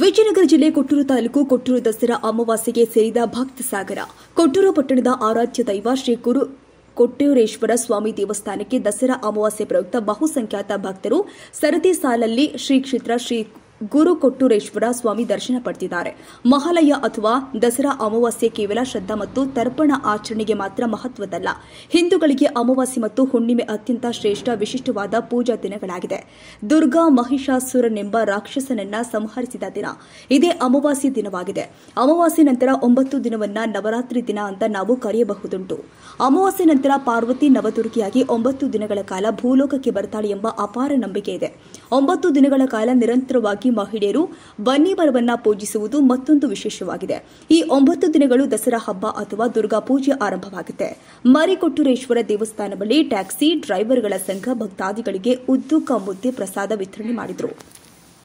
ವಿಜಯನಗರ ಜಿಲ್ಲೆ ಕೊಟ್ಟೂರು ತಾಲೂಕು ಕೊಟ್ಟೂರು ದಸರಾ ಅಮಾವಾಸ್ಯೆಗೆ ಸೇರಿದ ಭಕ್ತ ಸಾಗರ. ಕೊಟ್ಟೂರು ಪಟ್ಟಣದ ಆರಾಧ್ಯ ದೈವ ಶ್ರೀ ಗುರು ಕೊಟ್ಟೂರೇಶ್ವರ ಸ್ವಾಮಿ ದೇವಸ್ಥಾನಕ್ಕೆ ದಸರಾ ಅಮಾವಾಸ್ಯೆ ಪ್ರಯುಕ್ತ ಬಹುಸಂಖ್ಯಾತ ಭಕ್ತರು ಸರತಿ ಸಾಲಲ್ಲಿ ಶ್ರೀ ಕ್ಷೇತ್ರ ಶ್ರೀ ಗುರು ಕೊಟ್ಟೂರೇಶ್ವರ ಸ್ವಾಮಿ ದರ್ಶನ ಪಡೆದಿದ್ದಾರೆ. ಮಹಾಲಯ ಅಥವಾ ದಸರಾ ಅಮಾವಾಸ್ಯೆ ಕೇವಲ ಶ್ರದ್ಧಾ ಮತ್ತು ತರ್ಪಣ ಆಚರಣೆಗೆ ಮಾತ್ರ ಮಹತ್ವದಲ್ಲ. ಹಿಂದೂಗಳಿಗೆ ಅಮಾವಾಸ್ಯೆ ಮತ್ತು ಹುಣ್ಣಿಮೆ ಅತ್ಯಂತ ಶ್ರೇಷ್ಠ ವಿಶಿಷ್ಟವಾದ ಪೂಜಾ ದಿನಗಳಾಗಿದೆ. ದುರ್ಗಾ ಮಹಿಷಾಸುರನೆಂಬ ರಾಕ್ಷಸನನ್ನ ಸಂಹರಿಸಿದ ದಿನ ಇದೇ ಅಮಾವಾಸ್ಯೆ ದಿನವಾಗಿದೆ. ಅಮಾವಾಸ್ಯೆ ನಂತರ 9 ದಿನವನ್ನ ನವರಾತ್ರಿ ದಿನ ಅಂತ ನಾವು ಕರೆಯಬಹುದುಂಟು. ಅಮಾವಾಸ್ಯೆ ನಂತರ ಪಾರ್ವತಿ ನವದುರ್ಗಿಯಾಗಿ 9 ದಿನಗಳ ಕಾಲ ಭೂಲೋಕಕ್ಕೆ ಬರ್ತಾಳೆ ಎಂಬ ಅಪಾರ ನಂಬಿಕೆ ಇದೆ. 9 ದಿನಗಳ ಕಾಲ ನಿರಂತರವಾಗಿ ಮಹಿಳೆಯರು ಬನ್ನಿ ಮರವನ್ನ ಪೂಜಿಸುವುದು ಮತ್ತೊಂದು ವಿಶೇಷವಾಗಿದೆ. ಈ 9 ದಿನಗಳು ದಸರಾ ಹಬ್ಬ ಅಥವಾ ದುರ್ಗಾ ಪೂಜೆ ಆರಂಭವಾಗುತ್ತೆ. ಮರಿಕೊಟ್ಟೂರೇಶ್ವರ ದೇವಸ್ಥಾನ ಬಳಿ ಟ್ಯಾಕ್ಸಿ ಡ್ರೈವರ್ಗಳ ಸಂಘ ಭಕ್ತಾದಿಗಳಿಗೆ ಉದ್ದು ಕ ಮುದ್ದೆ ಪ್ರಸಾದ ವಿತರಣೆ ಮಾಡಿದರು.